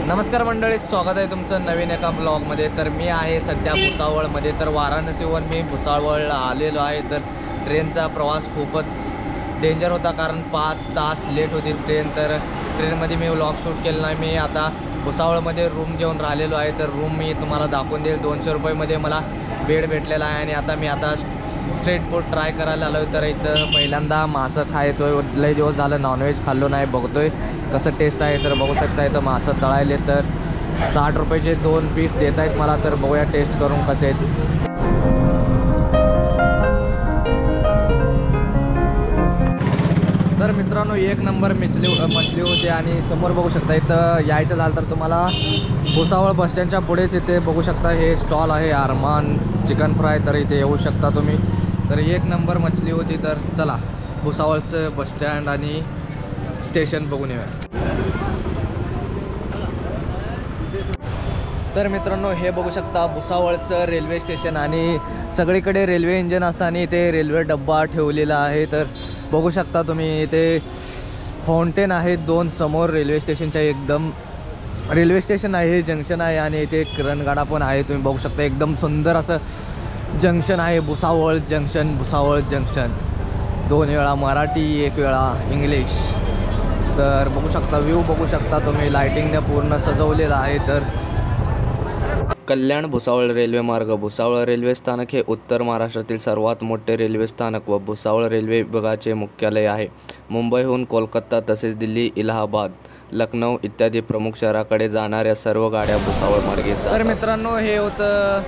नमस्कार मंडळी, स्वागत आहे तुमचं नवीन एका ब्लॉगमध्ये। तर मी आहे सध्या भुसावळमध्ये। तर वाराणसीहून मी भुसावळला आलेलो आहे। तर ट्रेनचा प्रवास खूपच डेंजर होता, कारण 5 तास लेट होती ट्रेन। तर ट्रेनमध्ये मी व्लॉग शूट केला नाही। मी आता भुसावळमध्ये रूम घेऊन राहिलेलो आहे। तर रूम मी तुम्हाला दाखवून देईल। 200 रुपयेमध्ये मला बेड भेटलेला आहे। आणि आता मी स्ट्रीट फूड ट्राय करायला आलो आहे। तर इथं पहिल्यांदा मासं खायतोय। लय दिवस झालं नॉनव्हेज खाल्लो नाही, बघतोय कसं टेस्ट आहे। तर बघू शकता इथं मासं तळायले। तर 60 रुपयाचे 2 पीस देत आहेत मला। तर बघूया टेस्ट करून कसे आहेत। तर मित्रांनो, एक नंबर मछली होती। आणि समोर बघू शकता इथं यायचं झालं तर तुम्हाला भुसावळ बसस्टँडच्या पुढेच इथे बघू शकता हे स्टॉल आहे अरमान चिकन फ्राय। तर इथे येऊ शकता तुम्ही। तर एक नंबर मछली होती। तर चला भुसावळचं बसस्टँड आणि स्टेशन बघून येऊया। तर मित्रांनो, हे बघू शकता भुसावळचं रेल्वे स्टेशन। आणि सगळीकडे रेल्वे इंजिन असतं आणि इथे रेल्वे डब्बा ठेवलेला आहे। तर बघू शकता तुम्ही इथे फाउंटेन आहे 2 समोर रेल्वे स्टेशनच्या एकदम। रेल्वे स्टेशन आहे, जंक्शन आहे आणि इथे एक रणगाडा पण आहे। तुम्ही बघू शकता एकदम सुंदर असं जंक्शन आहे। भुसावळ जंक्शन, भुसावळ जंक्शन 2 वेळा मराठी, 1 वेळा इंग्लिश। तर बघू शकता व्ह्यू बघू शकता तुम्ही, लाइटिंगने पूर्ण सजवलेलं आहे। तर कल्याण भुसावळ रेल्वे मार्ग। भुसावळ रेल्वे स्थानक हे उत्तर महाराष्ट्रातील सर्वात मोठे रेल्वे स्थानक व भुसावळ रेल्वे विभागाचे मुख्यालय आहे। मुंबईहून कोलकाता तसेच दिल्ली, इलाहाबाद, लखनौ इत्यादी प्रमुख शहराकडे जाणाऱ्या सर्व गाड्या भुसावळ मार्गे जातात। तर मित्रांनो, हे होतं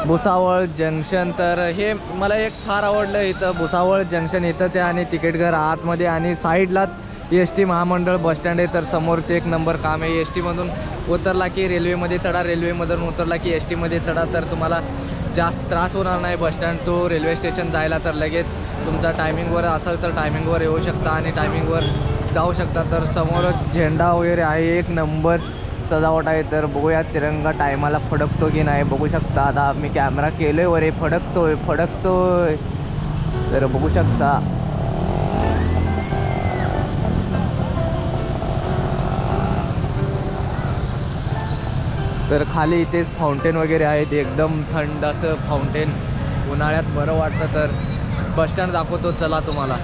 भुसावळ जंक्शन। तर हे मला एक फार आवडलं इथं भुसावळ जंक्शन इथंच आहे आणि तिकीट घर आतमध्ये आणि साईडलाच एस-टी महामंडळ बसस्टँड आहे। तर समोरचे एक नंबर काम आहे। एस-टीमधून उतरला की रेल्वेमध्ये चढा, रेल्वेमधून उतरला की एस-टीमध्ये चढा। तर तुम्हाला जास्त त्रास होणार नाही बसस्टँड टू रेल्वे स्टेशन जायला। तर लगेच तुमचा टायमिंगवर असेल तर टायमिंगवर येऊ शकता आणि टायमिंगवर जाऊ शकता। तर समोरच झेंडा वगैरे आहे, एक नंबर सजावट आहे। तर बघूया तिरंगा टायमाला फडकतो की नाही। बघू शकता आता मी कॅमेरा केलोय वर, फडकतोय। तर बघू शकता तर खाली इथेच फाउंटेन वगैरे आहेत, एकदम थंड असं फाउंटेन, उन्हाळ्यात बरं वाटतं। तर बसस्टँड दाखवतो चला तुम्हाला।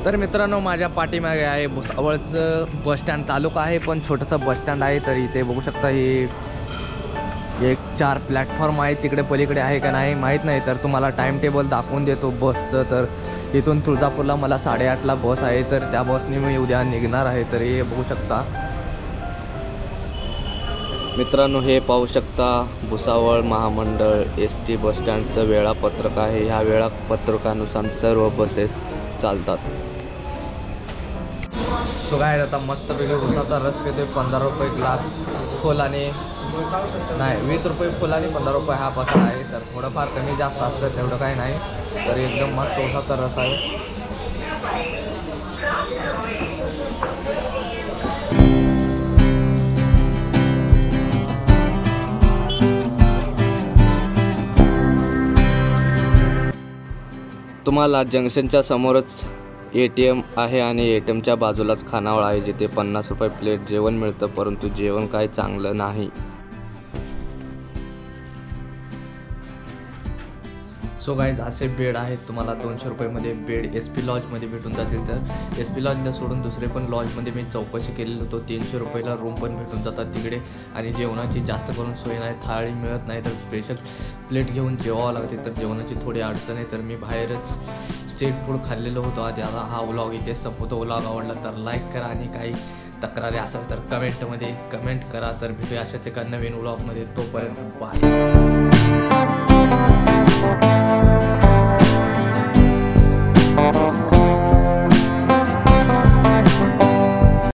तर मित्रांनो, माझ्या पाठीमागे आहे भुसावळचं बसस्टँड। तालुका आहे पण छोटंसं बसस्टँड आहे। तर इथे बघू शकता हे एक 4 प्लॅटफॉर्म आहे, तिकडे पलीकडे आहे का नाही माहीत नाही। तर तुम्हाला टाइम टेबल दाखवून देतो बसचं। तर इथून तुळजापूरला मला 8:30ला बस आहे। तर त्या बसने मी उद्या निघणार आहे। तर हे बघू शकता मित्रांनो, हे पाहू शकता भुसावळ महामंडळ एस-टी बसस्टँडचं वेळापत्रक आहे। ह्या वेळापत्रकानुसार सर्व बसेस चालतात। सो काय आता मस्तपैकी उसाचा रस पितोय। 15 रुपये ग्लास फुल आणि नाही 20 रुपये फुल आणि 15 रुपये हा बसा आहे। तर थोडंफार कमी जास्त असतं, तेवढं काही नाही। तर एकदम मस्त उसाचा रस आहे। तुम्हाला जंक्शनच्या समोरच ATM आहे आणि ATMच्या बाजूलाच खानावळ आहे, जिथे 50 रुपये प्लेट जेवण मिळतं, परंतु जेवण काही चांगलं नाही। सो गाईज, असे बेड आहेत तुम्हाला 200 रुपयेमध्ये बेड SP लॉजमध्ये भेटून जातील। तर SP लॉजला सोडून दुसरे पण लॉजमध्ये मी चौकशी केलेली होतो, 300 रुपयाला रूम पण भेटून जातात तिकडे। आणि जेवणाची जास्त करून सोय नाही, थाळी मिळत नाही, तर स्पेशल प्लेट घेऊन जेवावं लागते। तर जेवणाची थोडी अडचण आहे। तर मी बाहेरच स्ट्रीट फूड खाल्लेलं होतं आधी। आता हा व्लॉग इथे संपवतो। व्लॉग आवडला तर लाईक करा आणि काही तक्रारी असेल तर कमेंट करा। तर भेटूया अशाच एका नवीन व्लॉगमध्ये। तोपर्यंत बाय।